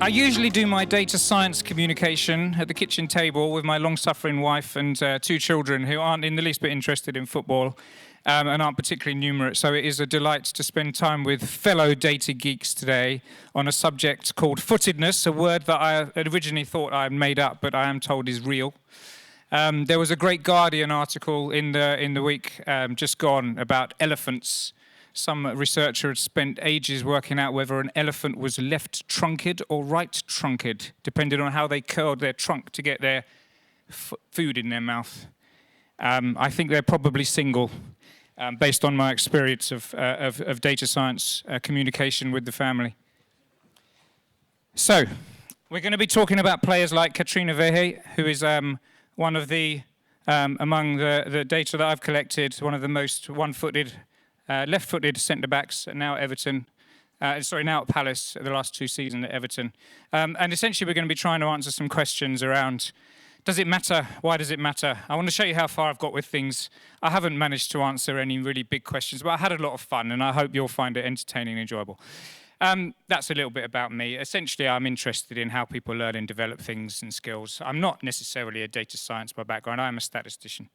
I usually do my data science communication at the kitchen table with my long-suffering wife and 2 children who aren't in the least bit interested in football and aren't particularly numerate. So it is a delight to spend time with fellow data geeks today on a subject called footedness, a word that I originally thought I had made up, but I am told is real. There was a great Guardian article in the week just gone about elephants. Some researcher had spent ages working out whether an elephant was left-trunked or right-trunked, depending on how they curled their trunk to get their food in their mouth. I think they're probably single, based on my experience of data science communication with the family. So, we're going to be talking about players like Katrina Vehe, who is one of the, among the data that I've collected, one of the most one-footed left-footed centre-backs, now at Everton, now at Palace, the last 2 seasons at Everton. And essentially we're going to be trying to answer some questions around, does it matter? Why does it matter? I want to show you how far I've got with things. I haven't managed to answer any really big questions, but I had a lot of fun, and I hope you'll find it entertaining and enjoyable. That's a little bit about me. Essentially, I'm interested in how people learn and develop things and skills. I'm not necessarily a data science by background. I'm a statistician.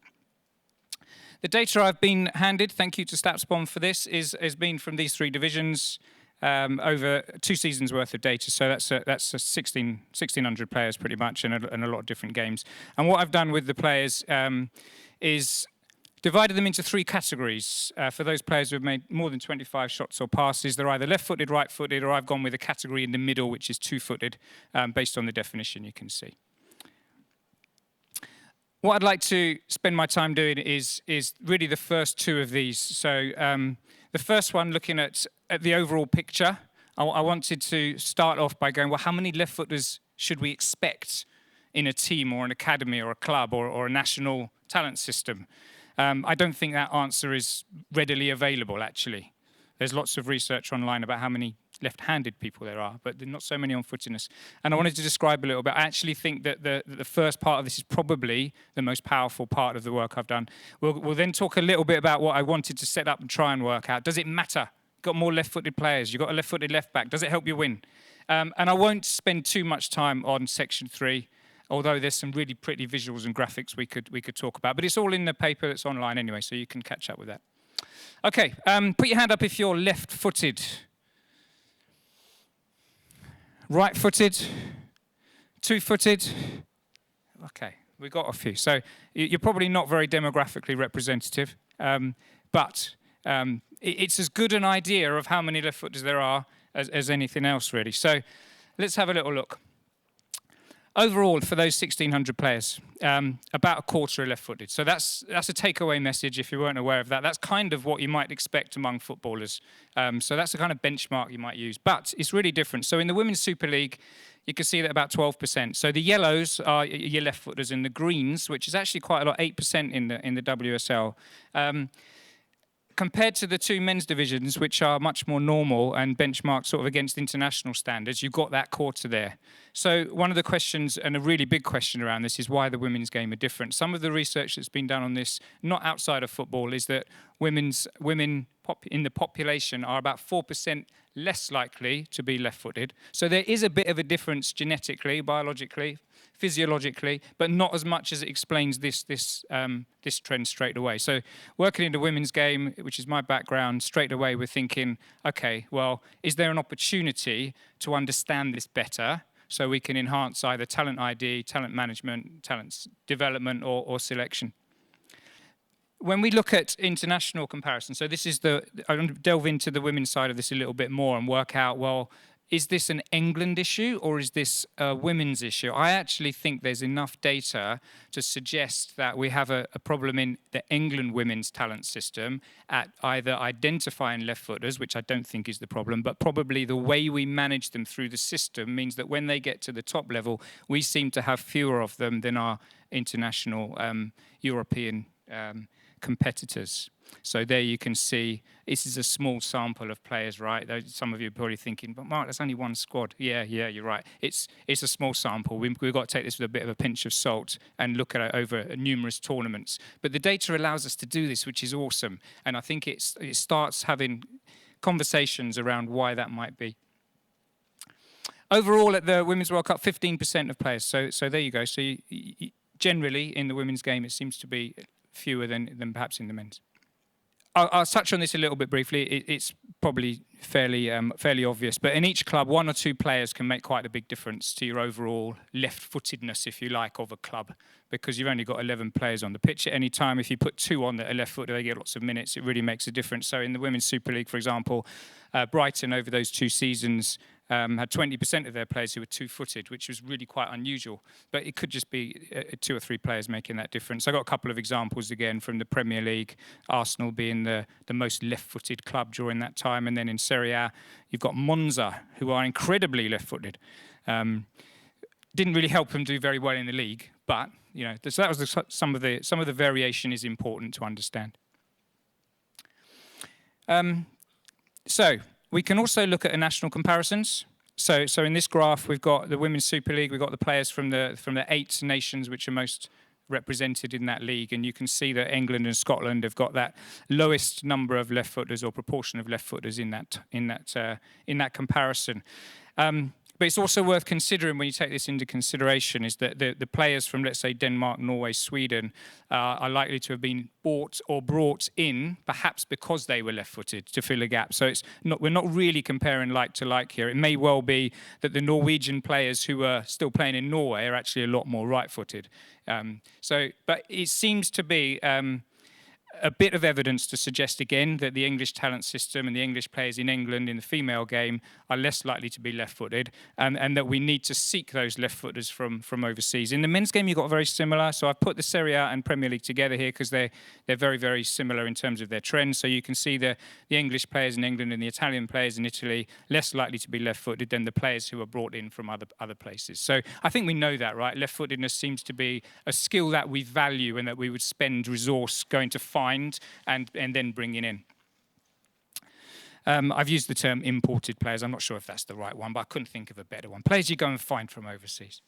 The data I've been handed, thank you to Statsbomb for this, has been from these 3 divisions, over 2 seasons worth of data. So that's 1,600 players pretty much, and a lot of different games. And what I've done with the players is divided them into 3 categories. For those players who have made more than 25 shots or passes, they're either left-footed, right-footed, or I've gone with a category in the middle, which is two-footed, based on the definition you can see. What I'd like to spend my time doing is really the first 2 of these. So the first one, looking at the overall picture, I wanted to start off by going, well, how many left-footers should we expect in a team or an academy or a club or a national talent system? I don't think that answer is readily available, actually. There's lots of research online about how many left-handed people there are, but not so many on footedness. And I wanted to describe a little bit. I actually think that the first part of this is probably the most powerful part of the work I've done. We'll then talk a little bit about what I wanted to set up and try and work out. Does it matter? You've got more left-footed players. You've got a left-footed left-back. Does it help you win? And I won't spend too much time on section 3, although there's some really pretty visuals and graphics we could talk about. But it's all in the paper that's online anyway, so you can catch up with that. Okay, put your hand up if you're left-footed. Right-footed, two-footed. Okay, we got a few. So you're probably not very demographically representative, but it's as good an idea of how many left-footers there are as anything else, really. So let's have a little look. Overall, for those 1,600 players, about a quarter are left-footed. So that's a takeaway message if you weren't aware of that. That's kind of what you might expect among footballers. So that's the kind of benchmark you might use. But it's really different. So in the Women's Super League, you can see that about 12%. So the yellows are your left-footers, and the greens, which is actually quite a lot, 8% in the WSL. Compared to the 2 men's divisions, which are much more normal and benchmarked sort of against international standards, you've got that quarter there. So one of the questions, and a really big question around this, is why the women's game are different. Some of the research that's been done on this, not outside of football, is that women in the population are about 4% less likely to be left-footed. So there is a bit of a difference genetically, biologically, physiologically, but not as much as it explains this trend straight away. So working in the women's game, which is my background, straight away we're thinking, okay, well, is there an opportunity to understand this better so we can enhance either talent ID, talent management, talent development, or selection? When we look at international comparison, so this is I want to delve into the women's side of this a little bit more and work out, well, is this an England issue or is this a women's issue? I actually think there's enough data to suggest that we have a problem in the England women's talent system at either identifying left-footers, which I don't think is the problem, but probably the way we manage them through the system means that when they get to the top level, we seem to have fewer of them than our international European competitors. So there you can see, this is a small sample of players, right? Some of you are probably thinking, but Mark, that's only 1 squad. Yeah, you're right. It's a small sample. We've got to take this with a bit of a pinch of salt and look at it over numerous tournaments. But the data allows us to do this, which is awesome. And I think it starts having conversations around why that might be. Overall, at the Women's World Cup, 15% of players. So there you go. So generally, in the women's game, it seems to be fewer than perhaps in the men's. I'll touch on this a little bit briefly. It's probably fairly obvious, but in each club, 1 or 2 players can make quite a big difference to your overall left-footedness, if you like, of a club, because you've only got 11 players on the pitch at any time. If you put 2 on that are left-footed, they get lots of minutes. It really makes a difference. So in the Women's Super League, for example, Brighton over those 2 seasons had 20% of their players who were two-footed, which was really quite unusual. But it could just be 2 or 3 players making that difference. I got a couple of examples again from the Premier League, Arsenal being the most left-footed club during that time. And then in Serie A, you've got Monza, who are incredibly left-footed. Didn't really help them do very well in the league, but so that was some of the variation is important to understand. So we can also look at national comparisons. So in this graph, we've got the Women's Super League. We've got the players from the 8 nations which are most represented in that league, and you can see that England and Scotland have got that lowest number of left-footers or proportion of left-footers in that comparison. But it's also worth considering when you take this into consideration is that the players from, let's say, Denmark, Norway, Sweden are likely to have been bought or brought in, perhaps because they were left-footed, to fill a gap. So we're not really comparing like to like here. It may well be that the Norwegian players who are still playing in Norway are actually a lot more right-footed. But it seems to be a bit of evidence to suggest again that the English talent system and the English players in England in the female game are less likely to be left-footed, and that we need to seek those left-footers from overseas. In the men's game, you've got very similar. So I've put the Serie A and Premier League together here because they're very, very similar in terms of their trends. So you can see the English players in England and the Italian players in Italy less likely to be left-footed than the players who are brought in from other places. So I think we know that, right? Left-footedness seems to be a skill that we value and that we would spend resource going to find and then bringing in. I've used the term imported players. I'm not sure if that's the right one, but I couldn't think of a better one. Players you go and find from overseas.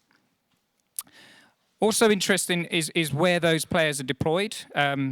Also interesting is where those players are deployed.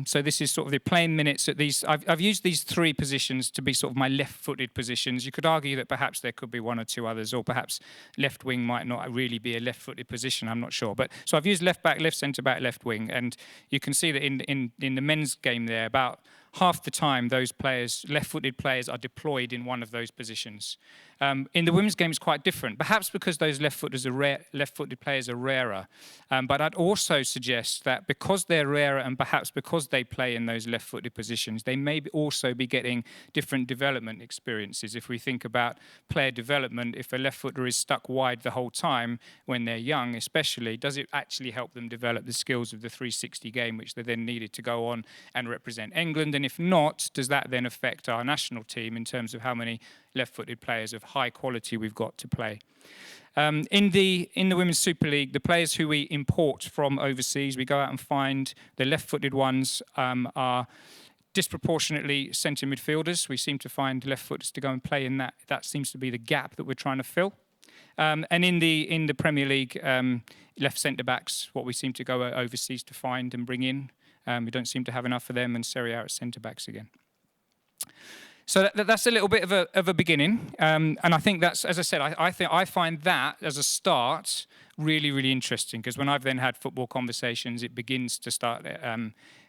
So this is sort of the playing minutes at these. I've used these 3 positions to be sort of my left-footed positions. You could argue that perhaps there could be 1 or 2 others, or perhaps left wing might not really be a left-footed position. I'm not sure. But so I've used left back, left centre back, left wing, and you can see that in the men's game there, about half the time those players, left-footed players, are deployed in one of those positions. In the women's game, it's quite different, perhaps because those left-footed players are rarer. But I'd also suggest that because they're rarer and perhaps because they play in those left-footed positions, they may also be getting different development experiences. If we think about player development, if a left-footer is stuck wide the whole time when they're young especially, does it actually help them develop the skills of the 360 game, which they then needed to go on and represent England? And if not, does that then affect our national team in terms of how many left-footed players of high quality we've got to play? In the Women's Super League, the players who we import from overseas, we go out and find the left-footed ones are disproportionately centre midfielders. We seem to find left-footers to go and play in that. That seems to be the gap that we're trying to fill. And in the Premier League, left centre-backs, what we seem to go overseas to find and bring in. We don't seem to have enough of them, and Serie A at centre-backs again. So that's a little bit of a beginning, and I think that's, as I said, I find that as a start really, really interesting, because when I've then had football conversations, it begins to start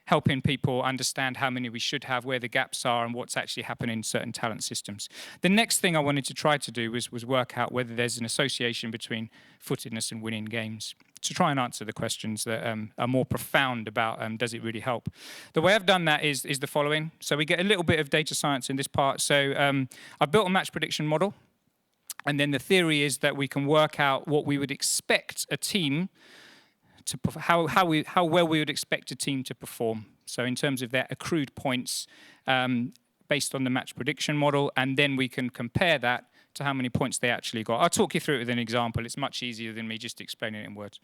helping people understand how many we should have, where the gaps are, and what's actually happening in certain talent systems. The next thing I wanted to try to do was work out whether there's an association between footedness and winning games, to try and answer the questions that are more profound about does it really help. The way I've done that is the following. So we get a little bit of data science in this part. So I've built a match prediction model, and then the theory is that we can work out what we would expect a team to how well we would expect a team to perform. So in terms of their accrued points based on the match prediction model, and then we can compare that to how many points they actually got. I'll talk you through it with an example. It's much easier than me just explaining it in words.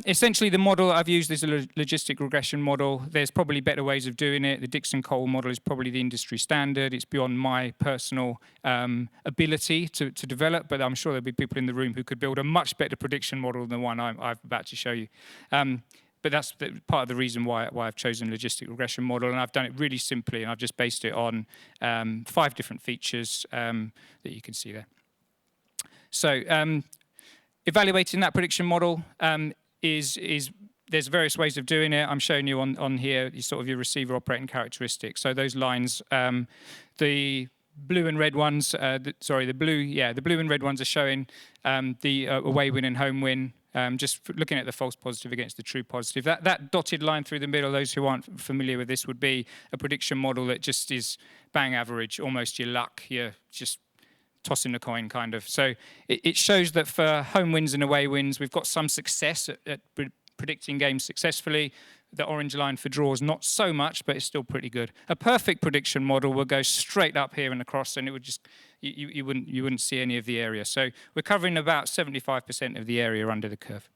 Essentially, the model I've used is a logistic regression model. There's probably better ways of doing it. The Dixon-Cole model is probably the industry standard. It's beyond my personal ability to develop, but I'm sure there'll be people in the room who could build a much better prediction model than the one I'm about to show you. But that's part of the reason why I've chosen logistic regression model, and I've done it really simply, and I've just based it on 5 different features that you can see there. So evaluating that prediction model there's various ways of doing it. I'm showing you on here sort of your receiver operating characteristics. So those lines, the blue and red ones, the blue and red ones are showing the away win and home win. Just looking at the false positive against the true positive. That dotted line through the middle, those who aren't familiar with this, would be a prediction model that just is bang average, almost your luck. You're just tossing a coin, kind of. So it shows that for home wins and away wins, we've got some success at predicting games successfully. The orange line for draws, not so much, but it's still pretty good. A perfect prediction model will go straight up here and across, and it would just you wouldn't see any of the area. So we're covering about 75% of the area under the curve.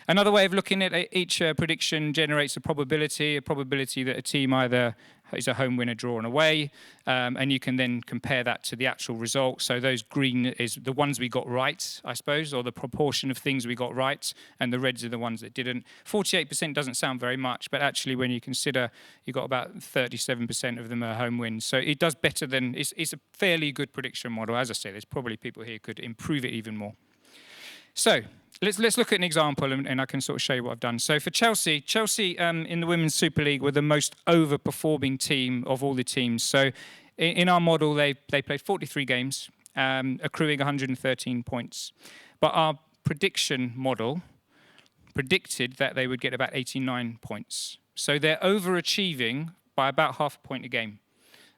Another way of looking at it, each prediction generates a probability that a team either is a home win, a draw, and away, and you can then compare that to the actual result. So those green is the ones we got right, I suppose, or the proportion of things we got right, and the reds are the ones that didn't. 48% doesn't sound very much, but actually when you consider you got about 37% of them are home wins. So it does better than, it's a fairly good prediction model. As I say, there's probably people here who could improve it even more. So let's look at an example, and I can sort of show you what I've done. So for Chelsea in the Women's Super League were the most overperforming team of all the teams. So in our model, they played 43 games, accruing 113 points. But our prediction model predicted that they would get about 89 points. So they're overachieving by about half a point a game,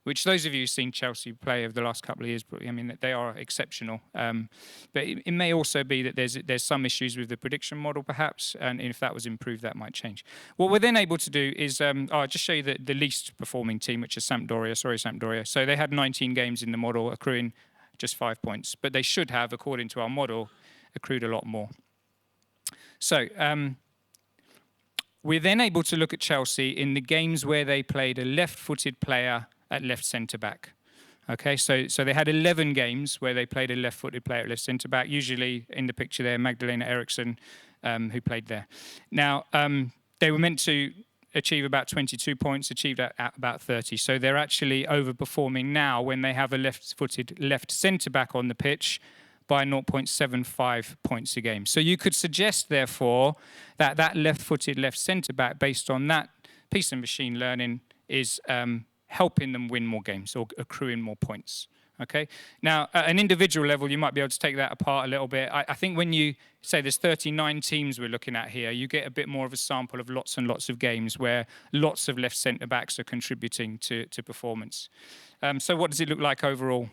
which those of you who've seen Chelsea play over the last couple of years, I mean, they are exceptional. But it may also be that there's some issues with the prediction model, perhaps, and if that was improved, that might change. What we're then able to do is, I'll just show you the least performing team, which is Sampdoria. So they had 19 games in the model, accruing just 5 points. But they should have, according to our model, accrued a lot more. So we're then able to look at Chelsea in the games where they played a left-footed player at left centre-back. Okay, so they had 11 games where they played a left-footed player at left centre-back, usually in the picture there, Magdalena Eriksson, who played there. Now, they were meant to achieve about 22 points, achieved at about 30. So they're actually overperforming now when they have a left-footed left centre-back on the pitch by 0.75 points a game. So you could suggest, therefore, that left-footed left centre-back, based on that piece of machine learning, is helping them win more games or accruing more points. Okay. Now, at an individual level, you might be able to take that apart a little bit. I think when you say there's 39 teams we're looking at here, you get a bit more of a sample of lots and lots of games where lots of left centre backs are contributing to performance. So what does it look like overall?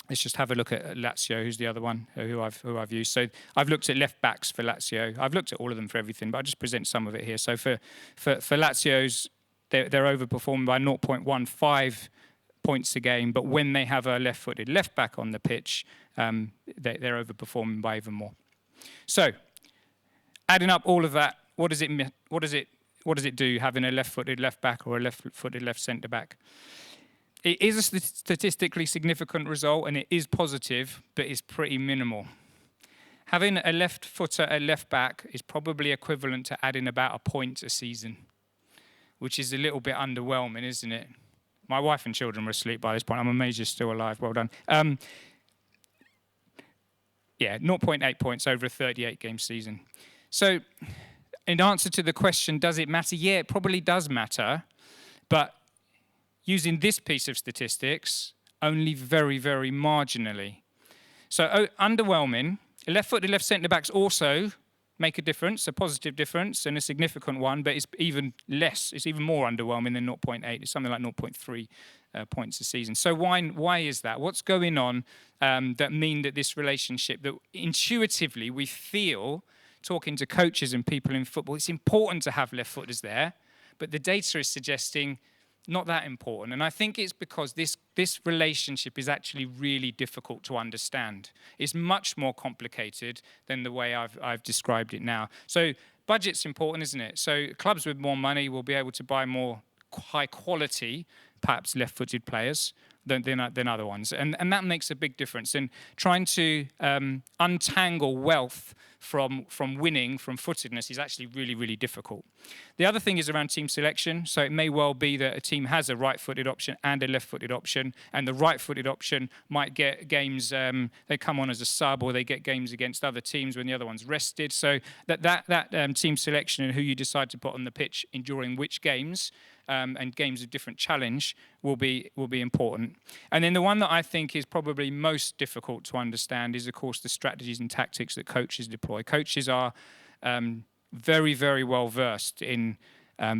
Let's just have a look at Lazio, who's the other one who I've used. So I've looked at left backs for Lazio. I've looked at all of them for everything, but I'll just present some of it here. So for Lazio's, they're overperforming by 0.15 points a game, but when they have a left-footed left back on the pitch, they're overperforming by even more. So, adding up all of that, what does it do having a left-footed left back or a left-footed left centre back? It is a statistically significant result, and it is positive, but it's pretty minimal. Having a left footer at left back is probably equivalent to adding about a point a season, which is a little bit underwhelming, isn't it? My wife and children were asleep by this point. I'm amazed you're still alive. Well done. 0.8 points over a 38-game season. So in answer to the question, does it matter? Yeah, it probably does matter. But using this piece of statistics, only very, very marginally. So underwhelming. Left-footed left centre-backs also make a difference, a positive difference, and a significant one, but it's even less, it's even more underwhelming than 0.8. It's something like 0.3 points a season. So why is that? What's going on that mean that this relationship, that intuitively we feel, talking to coaches and people in football, it's important to have left footers there, but the data is suggesting not that important. And I think it's because this relationship is actually really difficult to understand. It's much more complicated than the way I've described it now. So budget's important, isn't it? So clubs with more money will be able to buy more high quality perhaps left-footed players than other ones. And that makes a big difference. And trying to untangle wealth from winning, from footedness, is actually really, really difficult. The other thing is around team selection. So it may well be that a team has a right-footed option and a left-footed option, and the right-footed option might get games, they come on as a sub, or they get games against other teams when the other one's rested. So that team selection and who you decide to put on the pitch during which games, and games of different challenge will be important. And then the one that I think is probably most difficult to understand is, of course, the strategies and tactics that coaches deploy. Coaches are very, very well versed in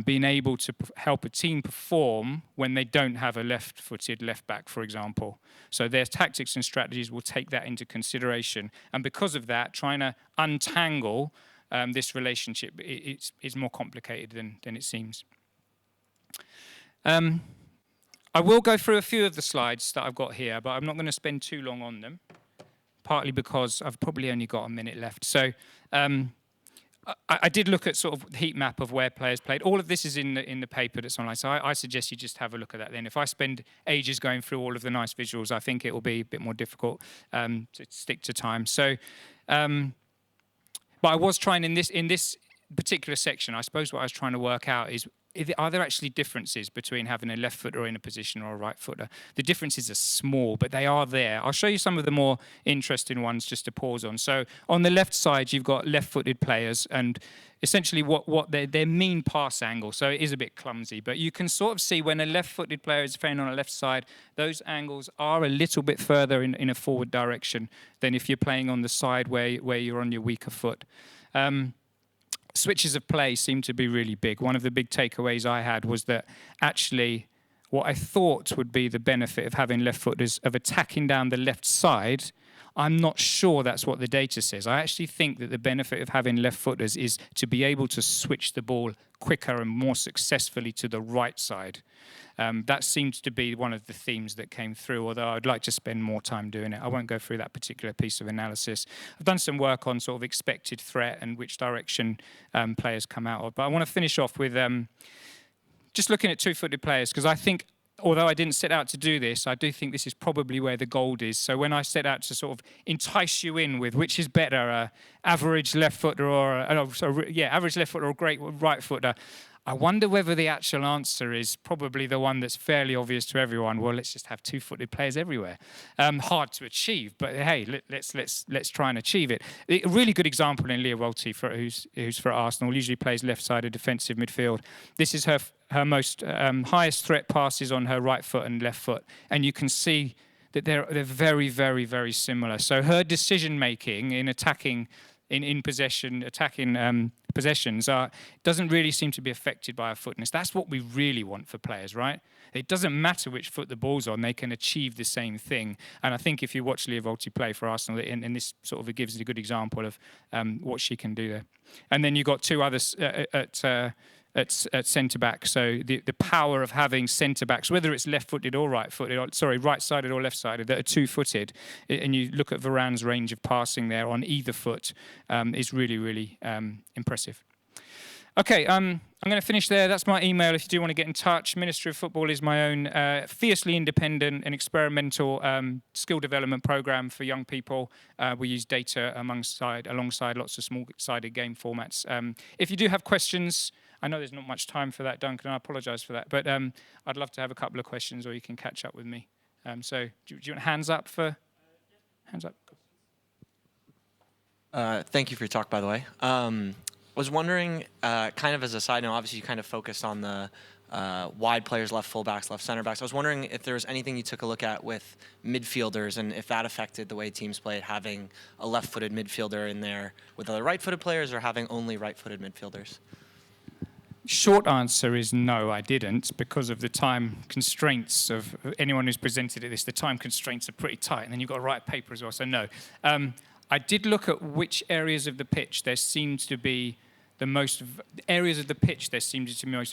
being able to help a team perform when they don't have a left-footed left back, for example. So their tactics and strategies will take that into consideration. And because of that, trying to untangle this relationship is more complicated than it seems. I will go through a few of the slides that I've got here, but I'm not going to spend too long on them, partly because I've probably only got a minute left. So I did look at sort of the heat map of where players played. All of this is in the paper that's online, so I suggest you just have a look at that then. If I spend ages going through all of the nice visuals, I think it will be a bit more difficult to stick to time. So, but I was trying in this particular section, I suppose what I was trying to work out is, are there actually differences between having a left footer in a position or a right footer? The differences are small, but they are there. I'll show you some of the more interesting ones just to pause on. So on the left side, you've got left-footed players, and essentially what their mean pass angle. So it is a bit clumsy, but you can sort of see when a left-footed player is playing on a left side, those angles are a little bit further in a forward direction than if you're playing on the side where you're on your weaker foot. Switches of play seem to be really big. One of the big takeaways I had was that actually what I thought would be the benefit of having left footers, of attacking down the left side, I'm not sure that's what the data says. I actually think that the benefit of having left footers is to be able to switch the ball quicker and more successfully to the right side. That seems to be one of the themes that came through, although I'd like to spend more time doing it. I won't go through that particular piece of analysis. I've done some work on sort of expected threat and which direction players come out of. But I want to finish off with just looking at two-footed players, because I think, although I didn't set out to do this, I do think this is probably where the gold is. So when I set out to sort of entice you in with which is better, average left footer or average left footer or great right footer, I wonder whether the actual answer is probably the one that's fairly obvious to everyone. Well, let's just have two-footed players everywhere. Hard to achieve, but hey, let's try and achieve it. A really good example in Leah Walty, who's for Arsenal, usually plays left-sided defensive midfield. This is her most highest threat passes on her right foot and left foot, and you can see that they're very, very, very similar. So her decision-making in attacking possessions doesn't really seem to be affected by our footness. That's what we really want for players, right? It doesn't matter which foot the ball's on, they can achieve the same thing. And I think if you watch Leah Walty play for Arsenal, and this sort of gives a good example of what she can do there. And then you've got two others at centre-back, so the power of having centre-backs, whether it's left-footed or right-footed, right-sided or left-sided, that are two-footed, and you look at Varane's range of passing there on either foot, is really, really impressive. Okay, I'm going to finish there. That's my email if you do want to get in touch. Ministry of Football is my own fiercely independent and experimental skill development program for young people. We use data alongside lots of small-sided game formats. If you do have questions, I know there's not much time for that, Duncan, and I apologise for that, but I'd love to have a couple of questions, or you can catch up with me. So do you want hands up for... Hands up. Thank you for your talk, by the way. Was wondering, kind of as a side note, obviously you kind of focused on the wide players, left fullbacks, left center backs. I was wondering if there was anything you took a look at with midfielders and if that affected the way teams played, having a left-footed midfielder in there with other right-footed players, or having only right-footed midfielders. Short answer is no, I didn't, because of the time constraints of anyone who's presented at this. The time constraints are pretty tight, and then you've got to write a paper as well, so no. I did look at which areas of the pitch there seemed to be the most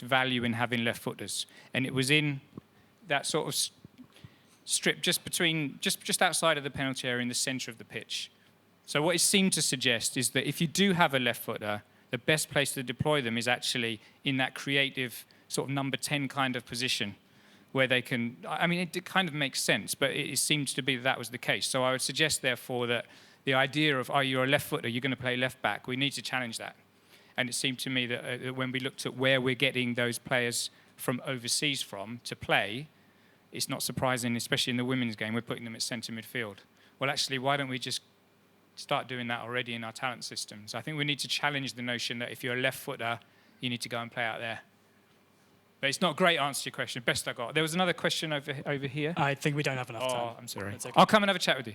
value in having left footers, and it was in that sort of strip just outside of the penalty area in the centre of the pitch. So what it seemed to suggest is that if you do have a left footer, the best place to deploy them is actually in that creative sort of number 10 kind of position. where they can, I mean, it kind of makes sense, but it seemed to be that was the case. So I would suggest, therefore, that the idea of, oh, you're a left footer, you're going to play left back, we need to challenge that. And it seemed to me that when we looked at where we're getting those players from overseas from to play, it's not surprising, especially in the women's game, we're putting them at centre midfield. Well, actually, why don't we just start doing that already in our talent systems? I think we need to challenge the notion that if you're a left footer, you need to go and play out there. But it's not a great answer to your question. Best I got. There was another question over here. I think we don't have enough time. Oh, I'm sorry. That's okay. I'll come and have a chat with you.